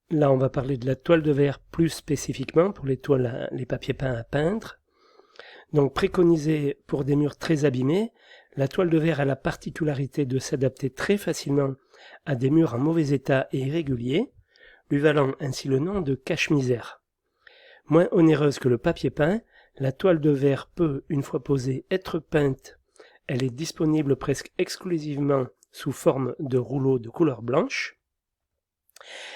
Là, on va parler de la toile de verre plus spécifiquement pour les papiers peints à peindre. Donc, préconisée pour des murs très abîmés, la toile de verre a la particularité de s'adapter très facilement à des murs en mauvais état et irréguliers, lui valant ainsi le nom de cache-misère. Moins onéreuse que le papier peint, la toile de verre peut, une fois posée, être peinte. Elle est disponible presque exclusivement sous forme de rouleaux de couleur blanche.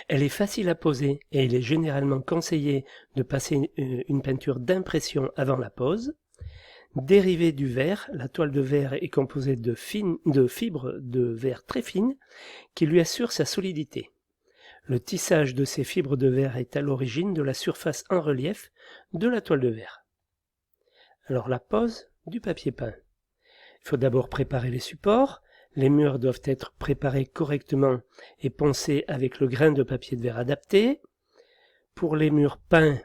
Elle est facile à poser et il est généralement conseillé de passer une peinture d'impression avant la pose. Dérivée du verre, la toile de verre est composée de fibres de verre très fines qui lui assurent sa solidité. Le tissage de ces fibres de verre est à l'origine de la surface en relief de la toile de verre. Alors la pose du papier peint. Il faut d'abord préparer les supports. Les murs doivent être préparés correctement et poncés avec le grain de papier de verre adapté. Pour les murs peints,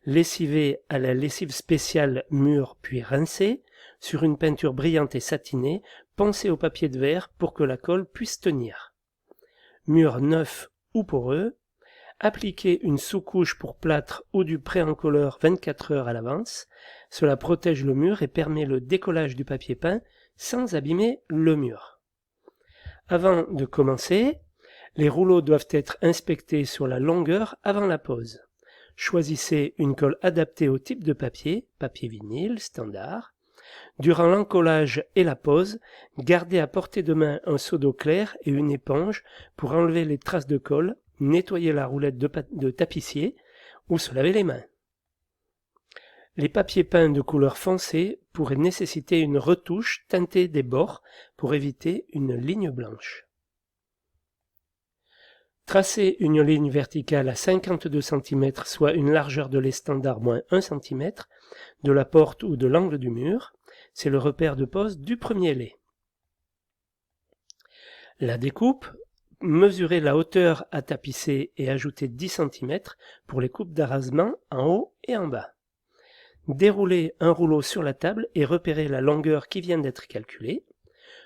lessivés à la lessive spéciale mur puis rincés sur une peinture brillante et satinée, poncée au papier de verre pour que la colle puisse tenir. Mur neuf ou poreux, appliquez une sous-couche pour plâtre ou du pré-encolleur 24 heures à l'avance. Cela protège le mur et permet le décollage du papier peint sans abîmer le mur. Avant de commencer, les rouleaux doivent être inspectés sur la longueur avant la pose. Choisissez une colle adaptée au type de papier, papier vinyle, standard. Durant l'encollage et la pose, gardez à portée de main un seau d'eau claire et une éponge pour enlever les traces de colle, nettoyer la roulette de tapissier ou se laver les mains. Les papiers peints de couleur foncée pourraient nécessiter une retouche teintée des bords pour éviter une ligne blanche. Tracez une ligne verticale à 52 cm, soit une largeur de lait standard moins 1 cm, de la porte ou de l'angle du mur. C'est le repère de pose du premier lait. La découpe. Mesurez la hauteur à tapisser et ajoutez 10 cm pour les coupes d'arasement en haut et en bas. Déroulez un rouleau sur la table et repérez la longueur qui vient d'être calculée.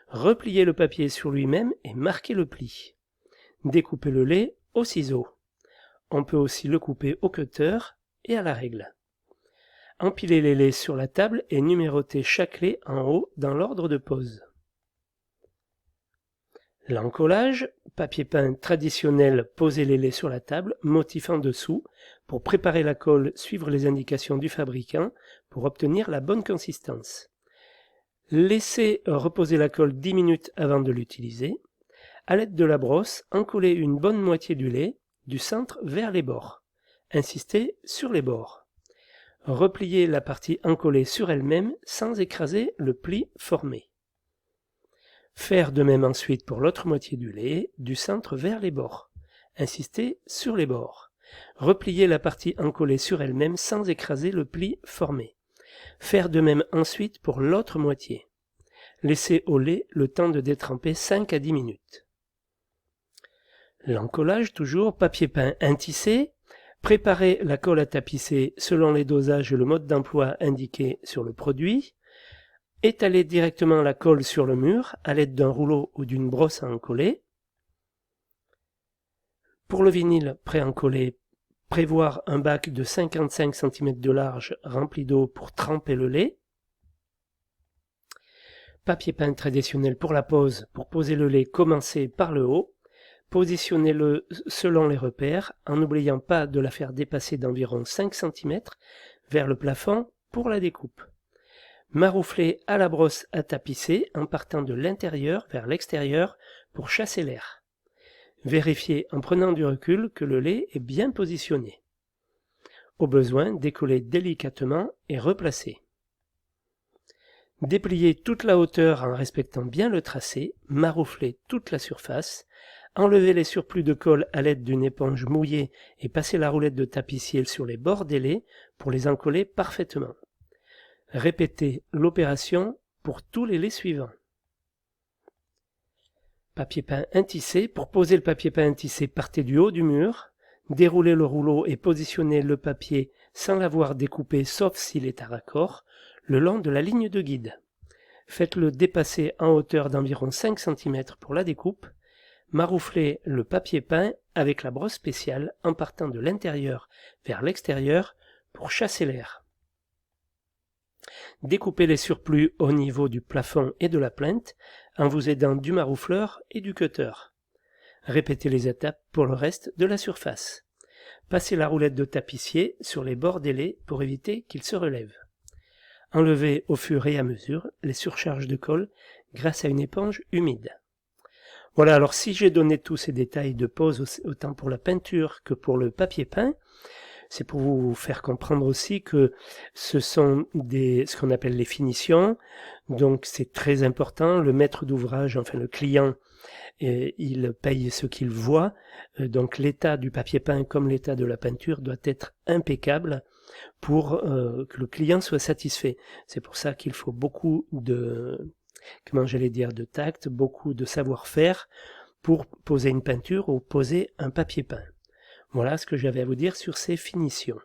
Repliez le papier sur lui-même et marquez le pli. Découpez le lait au ciseau. On peut aussi le couper au cutter et à la règle. Empilez les laits sur la table et numérotez chaque lait en haut dans l'ordre de pose. L'encollage, papier peint traditionnel, posez les laits sur la table, motif en dessous. Pour préparer la colle, suivre les indications du fabricant pour obtenir la bonne consistance. Laissez reposer la colle 10 minutes avant de l'utiliser. À l'aide de la brosse, encollez une bonne moitié du lait, du centre vers les bords. Insistez sur les bords. Repliez la partie encollée sur elle-même sans écraser le pli formé. Faire de même ensuite pour l'autre moitié du lait, du centre vers les bords. Insistez sur les bords. Repliez la partie encollée sur elle-même sans écraser le pli formé. Faire de même ensuite pour l'autre moitié. Laissez au lait le temps de détremper 5 à 10 minutes. L'encollage, toujours, papier peint intissé. Préparez la colle à tapisser selon les dosages et le mode d'emploi indiqué sur le produit. Étalez directement la colle sur le mur à l'aide d'un rouleau ou d'une brosse à encoller. Pour le vinyle pré-encollé, prévoir un bac de 55 cm de large rempli d'eau pour tremper le lait. Papier peint traditionnel pour la pose. Pour poser le lait, commencez par le haut. Positionnez-le selon les repères, en n'oubliant pas de la faire dépasser d'environ 5 cm vers le plafond pour la découpe. Marouflez à la brosse à tapisser en partant de l'intérieur vers l'extérieur pour chasser l'air. Vérifiez en prenant du recul que le lait est bien positionné. Au besoin, décollez délicatement et replacez. Dépliez toute la hauteur en respectant bien le tracé, marouflez toute la surface, enlevez les surplus de colle à l'aide d'une éponge mouillée et passez la roulette de tapissier sur les bords des laits pour les encoller parfaitement. Répétez l'opération pour tous les laits suivants. Papier peint intissé. Pour poser le papier peint intissé, partez du haut du mur, déroulez le rouleau et positionnez le papier sans l'avoir découpé sauf s'il est à raccord, le long de la ligne de guide. Faites-le dépasser en hauteur d'environ 5 cm pour la découpe. Maroufler le papier peint avec la brosse spéciale en partant de l'intérieur vers l'extérieur pour chasser l'air. Découpez les surplus au niveau du plafond et de la plinthe en vous aidant du maroufleur et du cutter. Répétez les étapes pour le reste de la surface. Passez la roulette de tapissier sur les bords délais pour éviter qu'ils se relèvent. Enlevez au fur et à mesure les surcharges de colle grâce à une éponge humide. Voilà, alors si j'ai donné tous ces détails de pose autant pour la peinture que pour le papier peint, c'est pour vous faire comprendre aussi que ce sont ce qu'on appelle les finitions, donc c'est très important. Le maître d'ouvrage, enfin le client, il paye ce qu'il voit, donc l'état du papier peint comme l'état de la peinture doit être impeccable pour que le client soit satisfait. C'est pour ça qu'il faut beaucoup de tact, beaucoup de savoir-faire pour poser une peinture ou poser un papier peint. Voilà ce que j'avais à vous dire sur ces finitions.